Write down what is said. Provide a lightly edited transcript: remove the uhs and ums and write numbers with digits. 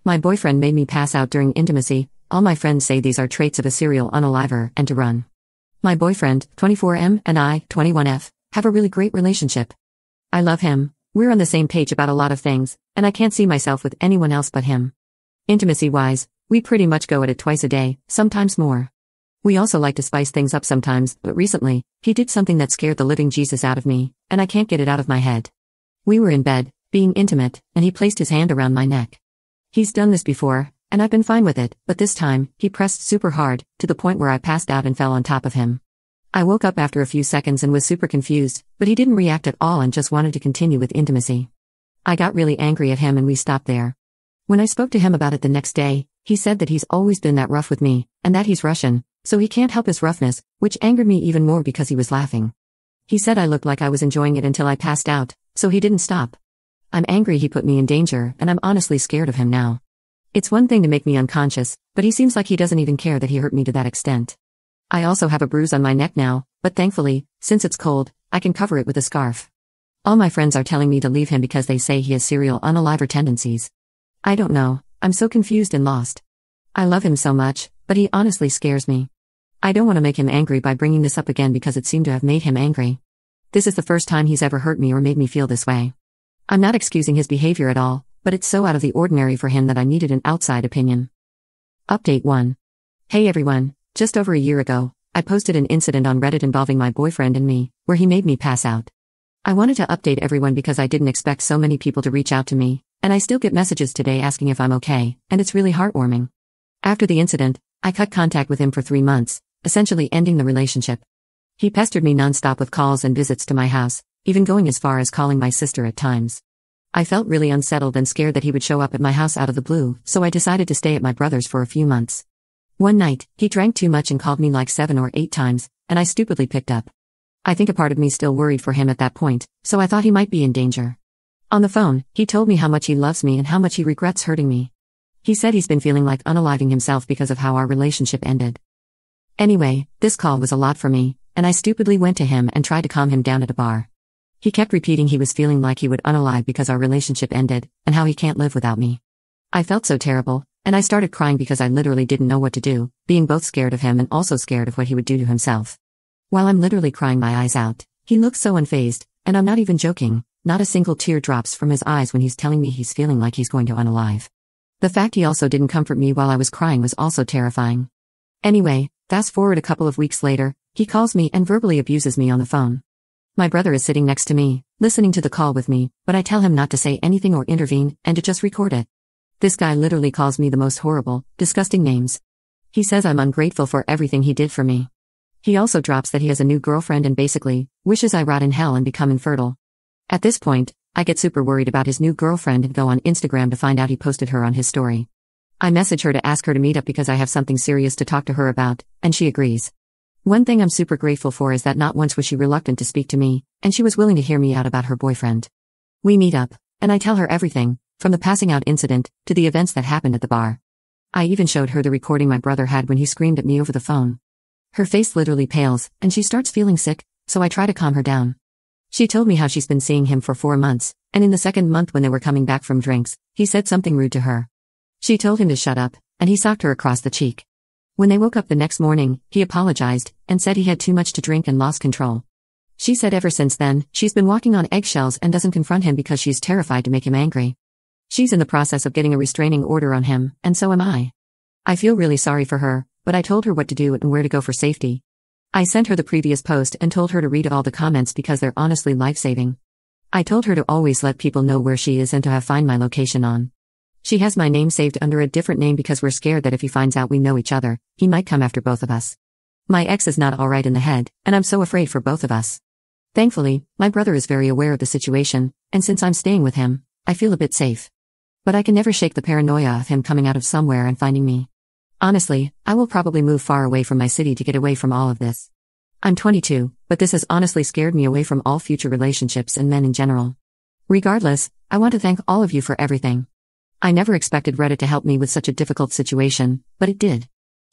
My boyfriend made me pass out during intimacy. All my friends say these are traits of a serial unaliver and to run. My boyfriend, 24M, and I, 21F, have a really great relationship. I love him, we're on the same page about a lot of things, and I can't see myself with anyone else but him. Intimacy-wise, we pretty much go at it twice a day, sometimes more. We also like to spice things up sometimes, but recently, he did something that scared the living Jesus out of me, and I can't get it out of my head. We were in bed, being intimate, and he placed his hand around my neck. He's done this before, and I've been fine with it, but this time, he pressed super hard, to the point where I passed out and fell on top of him. I woke up after a few seconds and was super confused, but he didn't react at all and just wanted to continue with intimacy. I got really angry at him and we stopped there. When I spoke to him about it the next day, he said that he's always been that rough with me, and that he's Russian, so he can't help his roughness, which angered me even more because he was laughing. He said I looked like I was enjoying it until I passed out, so he didn't stop. I'm angry he put me in danger, and I'm honestly scared of him now. It's one thing to make me unconscious, but he seems like he doesn't even care that he hurt me to that extent. I also have a bruise on my neck now, but thankfully, since it's cold, I can cover it with a scarf. All my friends are telling me to leave him because they say he has serial unaliver tendencies. I don't know, I'm so confused and lost. I love him so much, but he honestly scares me. I don't want to make him angry by bringing this up again because it seemed to have made him angry. This is the first time he's ever hurt me or made me feel this way. I'm not excusing his behavior at all, but it's so out of the ordinary for him that I needed an outside opinion. Update 1. Hey everyone, just over a year ago, I posted an incident on Reddit involving my boyfriend and me, where he made me pass out. I wanted to update everyone because I didn't expect so many people to reach out to me, and I still get messages today asking if I'm okay, and it's really heartwarming. After the incident, I cut contact with him for 3 months, essentially ending the relationship. He pestered me nonstop with calls and visits to my house, even going as far as calling my sister at times. I felt really unsettled and scared that he would show up at my house out of the blue, so I decided to stay at my brother's for a few months. One night, he drank too much and called me like 7 or 8 times, and I stupidly picked up. I think a part of me still worried for him at that point, so I thought he might be in danger. On the phone, he told me how much he loves me and how much he regrets hurting me. He said he's been feeling like unaliving himself because of how our relationship ended. Anyway, this call was a lot for me, and I stupidly went to him and tried to calm him down at a bar. He kept repeating he was feeling like he would unalive because our relationship ended, and how he can't live without me. I felt so terrible, and I started crying because I literally didn't know what to do, being both scared of him and also scared of what he would do to himself. While I'm literally crying my eyes out, he looks so unfazed, and I'm not even joking, not a single tear drops from his eyes when he's telling me he's feeling like he's going to unalive. The fact he also didn't comfort me while I was crying was also terrifying. Anyway, fast forward a couple of weeks later, he calls me and verbally abuses me on the phone. My brother is sitting next to me, listening to the call with me, but I tell him not to say anything or intervene, and to just record it. This guy literally calls me the most horrible, disgusting names. He says I'm ungrateful for everything he did for me. He also drops that he has a new girlfriend and basically, wishes I rot in hell and become infertile. At this point, I get super worried about his new girlfriend and go on Instagram to find out he posted her on his story. I message her to ask her to meet up because I have something serious to talk to her about, and she agrees. One thing I'm super grateful for is that not once was she reluctant to speak to me, and she was willing to hear me out about her boyfriend. We meet up, and I tell her everything, from the passing out incident, to the events that happened at the bar. I even showed her the recording my brother had when he screamed at me over the phone. Her face literally pales, and she starts feeling sick, so I try to calm her down. She told me how she's been seeing him for 4 months, and in the second month when they were coming back from drinks, he said something rude to her. She told him to shut up, and he socked her across the cheek. When they woke up the next morning, he apologized, and said he had too much to drink and lost control. She said ever since then, she's been walking on eggshells and doesn't confront him because she's terrified to make him angry. She's in the process of getting a restraining order on him, and so am I. I feel really sorry for her, but I told her what to do and where to go for safety. I sent her the previous post and told her to read all the comments because they're honestly life-saving. I told her to always let people know where she is and to have Find My Location on. She has my name saved under a different name because we're scared that if he finds out we know each other, he might come after both of us. My ex is not alright in the head, and I'm so afraid for both of us. Thankfully, my brother is very aware of the situation, and since I'm staying with him, I feel a bit safe. But I can never shake the paranoia of him coming out of somewhere and finding me. Honestly, I will probably move far away from my city to get away from all of this. I'm 22, but this has honestly scared me away from all future relationships and men in general. Regardless, I want to thank all of you for everything. I never expected Reddit to help me with such a difficult situation, but it did.